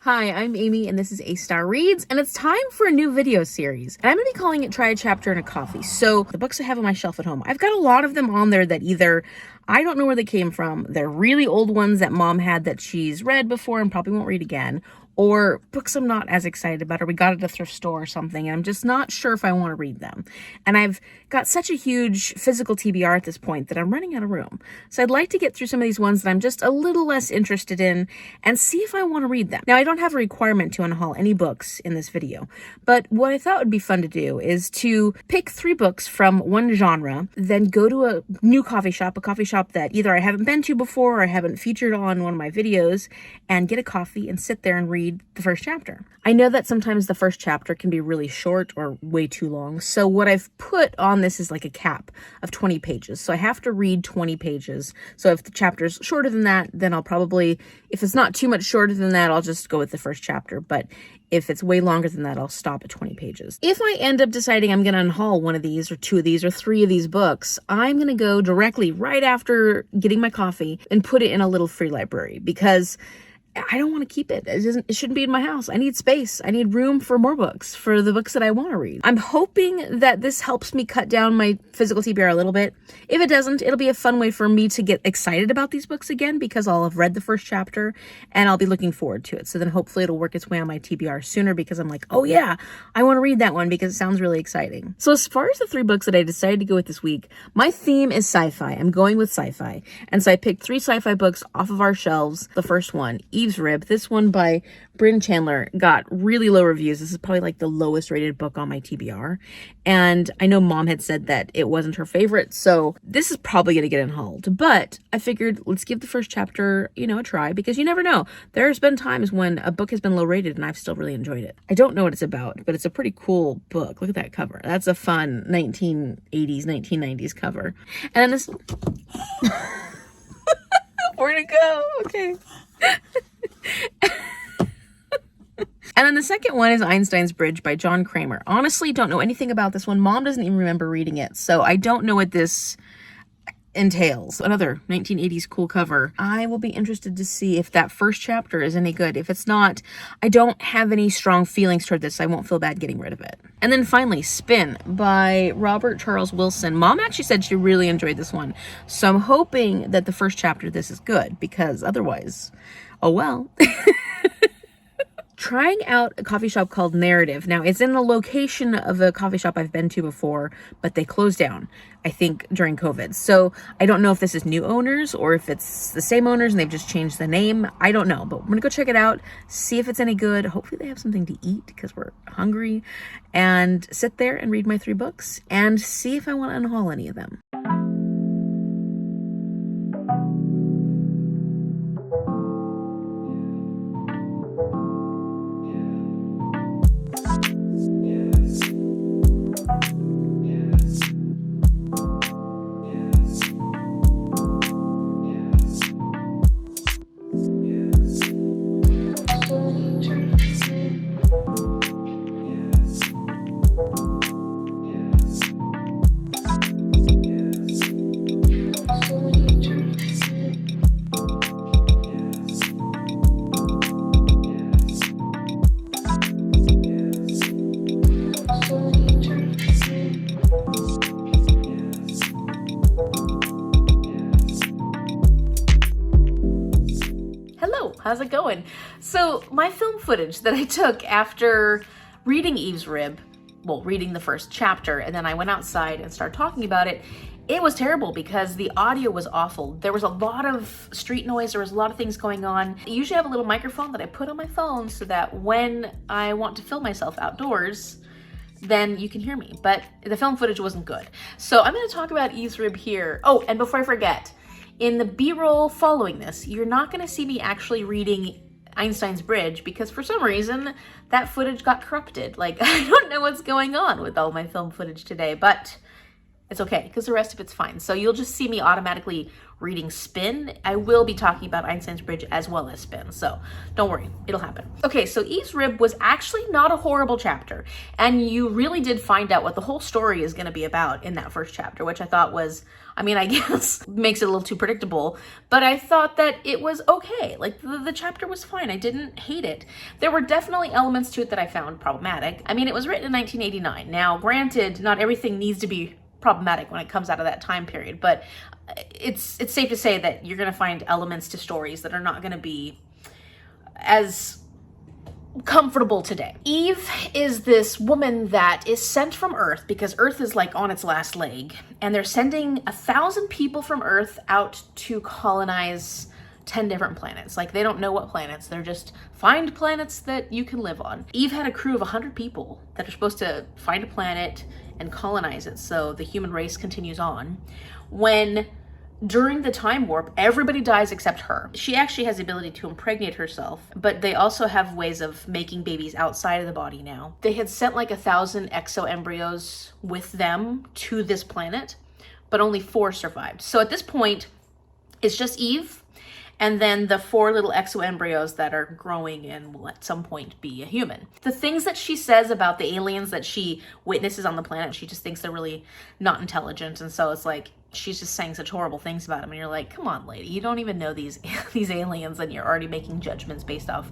Hi, I'm Amy, and this is A Star Reads, and it's time for a new video series. And I'm going to be calling it Try a Chapter in a Coffee. So the books I have on my shelf at home, I've got a lot of them on there that either I don't know where they came from, they're really old ones that Mom had that she's read before and probably won't read again, or books I'm not as excited about, or we got at a thrift store or something, and I'm just not sure if I want to read them. And I've got such a huge physical TBR at this point that I'm running out of room. So I'd like to get through some of these ones that I'm just a little less interested in and see if I want to read them. Now, I don't have a requirement to unhaul any books in this video, but what I thought would be fun to do is to pick 3 books from one genre, then go to a new coffee shop that either I haven't been to before or I haven't featured on one of my videos, and get a coffee and sit there and read the first chapter. I know that sometimes the first chapter can be really short or way too long, so what I've put on this is like a cap of 20 pages. So I have to read 20 pages. So if the chapter's shorter than that, then I'll probably, if it's not too much shorter than that, I'll just go with the first chapter. But if it's way longer than that, I'll stop at 20 pages. If I end up deciding I'm going to unhaul one of these or 2 of these or 3 of these books, I'm going to go directly right after getting my coffee and put it in a little free library, because I don't want to keep it. It shouldn't be in my house. I need space. I need room for more books, for the books that I want to read. I'm hoping that this helps me cut down my physical TBR a little bit. If it doesn't, it'll be a fun way for me to get excited about these books again, because I'll have read the first chapter and I'll be looking forward to it. So then hopefully it'll work its way on my TBR sooner, because I'm like, oh yeah, I want to read that one because it sounds really exciting. So as far as the 3 books that I decided to go with this week, my theme is sci-fi. I'm going with sci-fi. And so I picked 3 sci-fi books off of our shelves. The first one, Eve's Rib. This one by Bryn Chandler got really low reviews. This is probably like the lowest rated book on my TBR. And I know Mom had said that it wasn't her favorite, so this is probably going to get unhauled. But I figured let's give the first chapter, a try, because you never know. There's been times when a book has been low rated and I've still really enjoyed it. I don't know what it's about, but it's a pretty cool book. Look at that cover. That's a fun 1980s, 1990s cover. And then this... Where'd it go? Okay. And then the second one is Einstein's Bridge by Cramer. Honestly, don't know anything about this one. Mom doesn't even remember reading it, so I don't know what this entails. Another 1980s cool cover. I will be interested to see if that first chapter is any good. If it's not, I don't have any strong feelings toward this. So I won't feel bad getting rid of it. And then finally, Spin by Robert Charles Wilson. Mom actually said she really enjoyed this one, so I'm hoping that the first chapter of this is good, because otherwise, oh well. Trying out a coffee shop called Narrative. Now, it's in the location of a coffee shop I've been to before, but they closed down, I think, during COVID. So I don't know if this is new owners or if it's the same owners and they've just changed the name. I don't know, but we're gonna go check it out, see if it's any good. Hopefully they have something to eat because we're hungry, and sit there and read my 3 books and see if I want to unhaul any of them. How's it going? So my film footage that I took after reading Eve's Rib, well, reading the first chapter, and then I went outside and started talking about it, it was terrible because the audio was awful. There was a lot of street noise. There was a lot of things going on. I usually have a little microphone that I put on my phone so that when I want to film myself outdoors, then you can hear me. But the film footage wasn't good. So I'm going to talk about Eve's Rib here. Oh, and before I forget, in the B-roll following this, you're not going to see me actually reading Einstein's Bridge, because for some reason that footage got corrupted. Like, I don't know what's going on with all my film footage today, but It's okay, because the rest of it's fine. So you'll just see me automatically reading Spin. I will be talking about Einstein's Bridge as well as Spin, so don't worry, it'll happen. Okay, so Eve's Rib was actually not a horrible chapter, and you really did find out what the whole story is going to be about in that first chapter, which I thought was, I mean, I guess makes it a little too predictable, but I thought that it was okay. Like, the chapter was fine. I didn't hate it. There were definitely elements to it that I found problematic. I mean, it was written in 1989. Now, granted, not everything needs to be problematic when it comes out of that time period, but it's safe to say that you're going to find elements to stories that are not going to be as comfortable today. Eve is this woman that is sent from Earth because Earth is like on its last leg, and they're sending 1,000 people from Earth out to colonize 10 different planets. Like, they don't know what planets, they're just find planets that you can live on. Eve had a crew of 100 people that are supposed to find a planet and colonize it so the human race continues on. When during the time warp, everybody dies except her. She actually has the ability to impregnate herself, but they also have ways of making babies outside of the body now. They had sent like 1,000 exo-embryos with them to this planet, but only 4 survived. So at this point, it's just Eve, and then the 4 little exo-embryos that are growing and will at some point be a human. The things that she says about the aliens that she witnesses on the planet, she just thinks they're really not intelligent, and so it's like, she's just saying such horrible things about them, and you're like, come on, lady, you don't even know these aliens, and you're already making judgments based off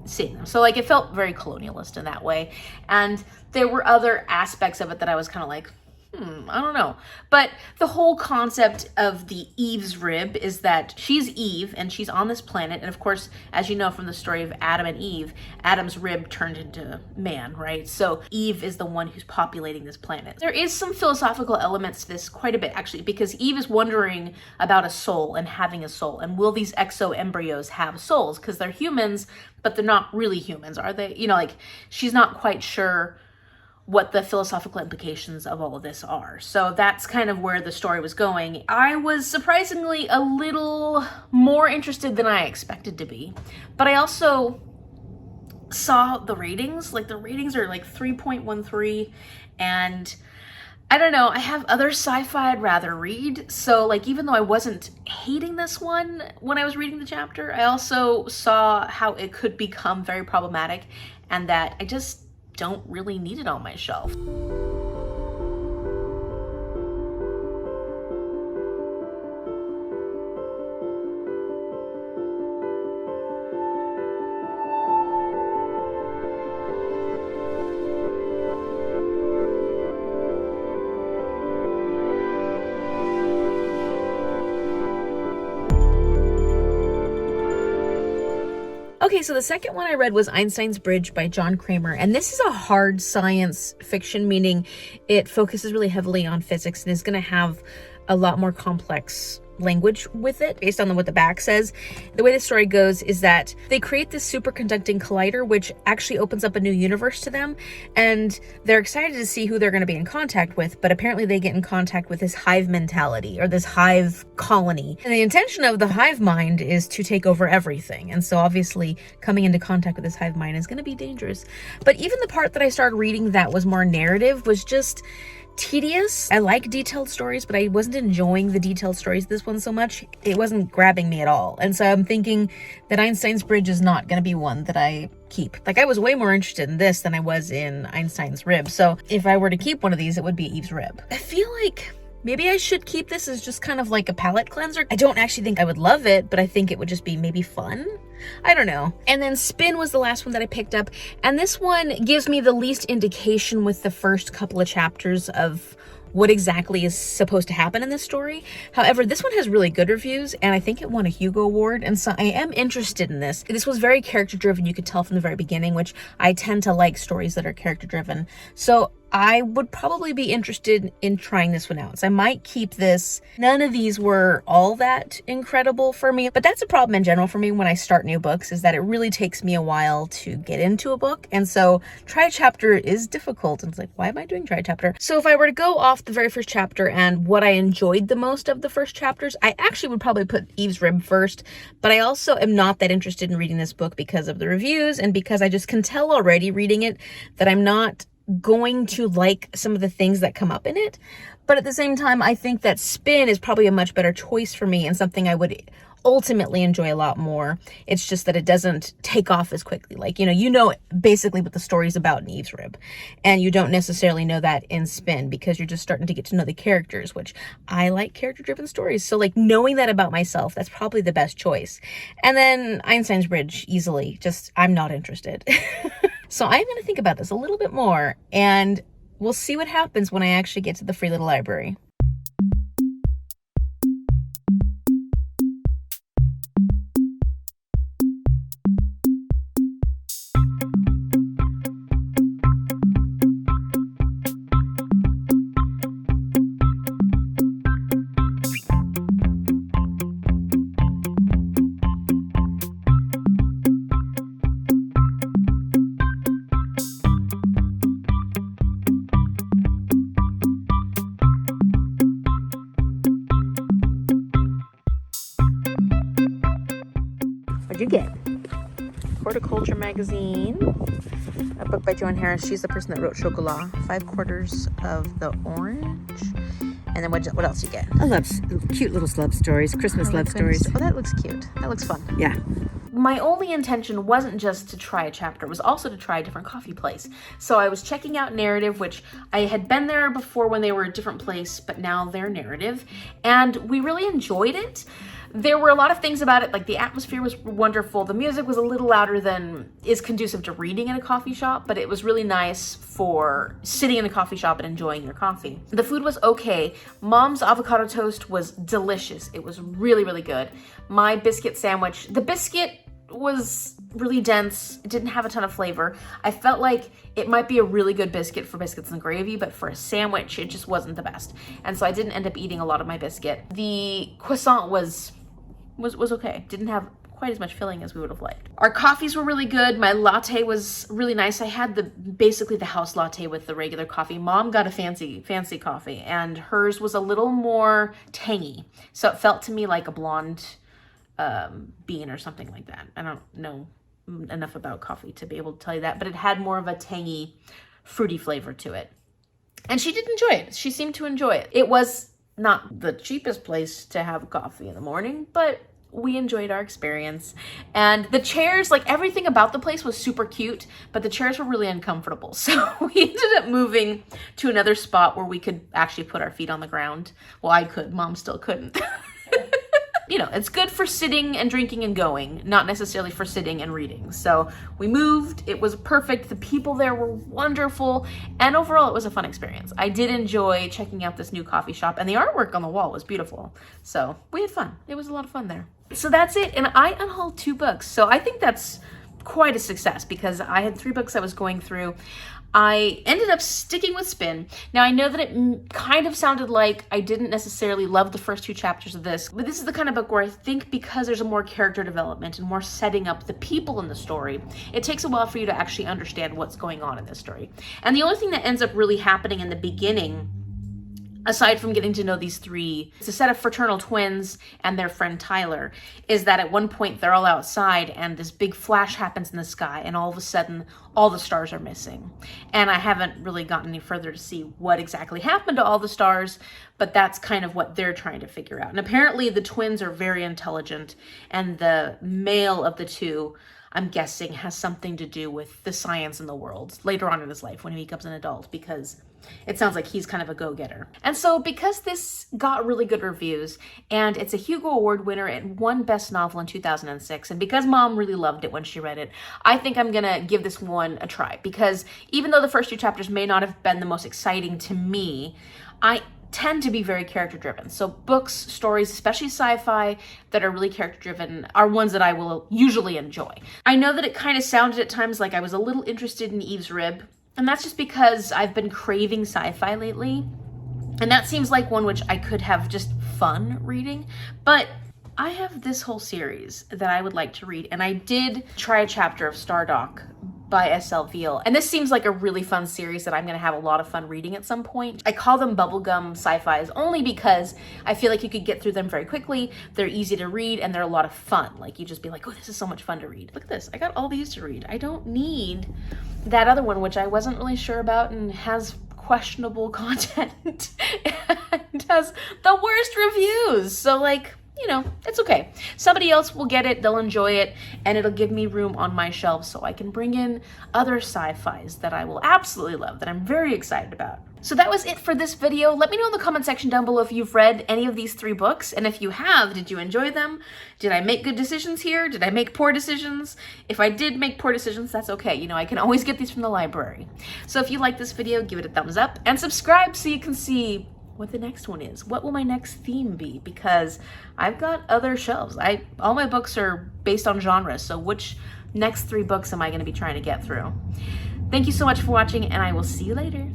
seeing them. So like, it felt very colonialist in that way, and there were other aspects of it that I was kind of like, I don't know. But the whole concept of the Eve's Rib is that she's Eve and she's on this planet. And of course, as you know from the story of Adam and Eve, Adam's rib turned into man, right? So Eve is the one who's populating this planet. There is some philosophical elements to this, quite a bit actually, because Eve is wondering about a soul and having a soul. And will these exo-embryos have souls? Because they're humans, but they're not really humans, are they? You know, like, she's not quite sure what the philosophical implications of all of this are. So that's kind of where the story was going. I was surprisingly a little more interested than I expected to be, but I also saw the ratings. Like, the ratings are like 3.13, and I don't know, I have other sci-fi I'd rather read. So like, even though I wasn't hating this one when I was reading the chapter, I also saw how it could become very problematic, and that I just don't really need it on my shelf. Okay, so the second one I read was Einstein's Bridge by John Cramer, and this is a hard science fiction, meaning it focuses really heavily on physics and is going to have a lot more complex language with it based on what the back says. The way the story goes is that they create this superconducting collider, which actually opens up a new universe to them, and they're excited to see who they're going to be in contact with, but apparently they get in contact with this hive mentality, or this hive colony, and the intention of the hive mind is to take over everything. And so obviously coming into contact with this hive mind is going to be dangerous. But even the part that I started reading that was more narrative was just tedious. I like detailed stories, but I wasn't enjoying the detailed stories this one so much. It wasn't grabbing me at all. And so I'm thinking that Einstein's Bridge is not going to be one that I keep. Like, I was way more interested in this than I was in Einstein's Rib. So if I were to keep one of these, it would be Eve's Rib. I feel like maybe I should keep this as just kind of like a palate cleanser. I don't actually think I would love it, but I think it would just be maybe fun. I don't know. And then Spin was the last one that I picked up, and this one gives me the least indication with the first couple of chapters of what exactly is supposed to happen in this story. However, this one has really good reviews, and I think it won a Hugo Award, and so I am interested in this. This was very character driven, you could tell from the very beginning, which I tend to like stories that are character driven. So I would probably be interested in trying this one out. So I might keep this. None of these were all that incredible for me, but that's a problem in general for me when I start new books, is that it really takes me a while to get into a book. And so try a chapter is difficult. And it's like, why am I doing try a chapter? So if I were to go off the very first chapter and what I enjoyed the most of the first chapters, I actually would probably put Eve's Rib first, but I also am not that interested in reading this book because of the reviews, and because I just can tell already reading it that I'm not going to like some of the things that come up in it. But at the same time, I think that Spin is probably a much better choice for me and something I would ultimately enjoy a lot more. It's just that it doesn't take off as quickly. Like, you know basically what the story's about in Eve's Rib, and you don't necessarily know that in Spin because you're just starting to get to know the characters, which I like character-driven stories. So like knowing that about myself, that's probably the best choice. And then Einstein's Bridge, easily. Just, I'm not interested. So I'm going to think about this a little bit more, and we'll see what happens when I actually get to the free little library. What'd you get? Horticulture Magazine, a book by Joan Harris. She's the person that wrote Chocolat. 5 quarters of the orange. And then what else you get? I love cute little love stories, Christmas love stories. Oh, that looks cute. That looks fun. Yeah. My only intention wasn't just to try a chapter, it was also to try a different coffee place. So I was checking out Narrative, which I had been there before when they were a different place, but now they're Narrative. And we really enjoyed it. There were a lot of things about it, like the atmosphere was wonderful. The music was a little louder than is conducive to reading in a coffee shop, but it was really nice for sitting in a coffee shop and enjoying your coffee. The food was okay. Mom's avocado toast was delicious. It was really, really good. My biscuit sandwich, the biscuit was really dense. It didn't have a ton of flavor. I felt like it might be a really good biscuit for biscuits and gravy, but for a sandwich, it just wasn't the best. And so I didn't end up eating a lot of my biscuit. The croissant was okay. Didn't have quite as much filling as we would have liked. Our coffees were really good. My latte was really nice. I had basically the house latte with the regular coffee. Mom got a fancy coffee, and hers was a little more tangy. So it felt to me like a blonde bean or something like that. I don't know enough about coffee to be able to tell you that, but it had more of a tangy, fruity flavor to it. And she did enjoy it. She seemed to enjoy it. It was not the cheapest place to have coffee in the morning, but we enjoyed our experience. And the chairs, like everything about the place was super cute, but the chairs were really uncomfortable. So we ended up moving to another spot where we could actually put our feet on the ground. Well, I could, Mom still couldn't. You know, it's good for sitting and drinking and going, not necessarily for sitting and reading. So we moved, it was perfect. The people there were wonderful. And overall, it was a fun experience. I did enjoy checking out this new coffee shop, and the artwork on the wall was beautiful. So we had fun. It was a lot of fun there. So that's it. And I unhauled 2 books. So I think that's quite a success because I had 3 books I was going through. I ended up sticking with Spin. Now, I know that it kind of sounded like I didn't necessarily love the first 2 chapters of this, but this is the kind of book where I think because there's a more character development and more setting up the people in the story, it takes a while for you to actually understand what's going on in this story. And the only thing that ends up really happening in the beginning, aside from getting to know these 3, it's a set of fraternal twins and their friend Tyler, is that at one point they're all outside and this big flash happens in the sky and all of a sudden all the stars are missing. And I haven't really gotten any further to see what exactly happened to all the stars, but that's kind of what they're trying to figure out. And apparently the twins are very intelligent, and the male of the 2, I'm guessing, has something to do with the science in the world later on in his life when he becomes an adult, because it sounds like he's kind of a go-getter. And so because this got really good reviews, and it's a Hugo Award winner, it won Best Novel in 2006, and because Mom really loved it when she read it, I think I'm gonna give this one a try, because even though the first 2 chapters may not have been the most exciting to me, I tend to be very character driven. So books, stories, especially sci-fi that are really character driven are ones that I will usually enjoy. I know that it kind of sounded at times like I was a little interested in Eve's Rib, and that's just because I've been craving sci-fi lately. And that seems like one which I could have just fun reading, but I have this whole series that I would like to read, and I did try a chapter of Stardock by SL Viehl. And this seems like a really fun series that I'm gonna have a lot of fun reading at some point. I call them bubblegum sci-fis only because I feel like you could get through them very quickly. They're easy to read and they're a lot of fun. Like you just be like, oh, this is so much fun to read. Look at this, I got all these to read. I don't need that other one, which I wasn't really sure about and has questionable content and has the worst reviews. So like, you know, it's okay. Somebody else will get it, they'll enjoy it, and it'll give me room on my shelf so I can bring in other sci-fis that I will absolutely love, that I'm very excited about. So that was it for this video. Let me know in the comment section down below if you've read any of these 3 books, and if you have, did you enjoy them? Did I make good decisions here? Did I make poor decisions? If I did make poor decisions, that's okay. You know, I can always get these from the library. So if you like this video, give it a thumbs up and subscribe so you can see what the next one is. What will my next theme be? Because I've got other shelves. All my books are based on genres, so which next 3 books am I going to be trying to get through? Thank you so much for watching, and I will see you later.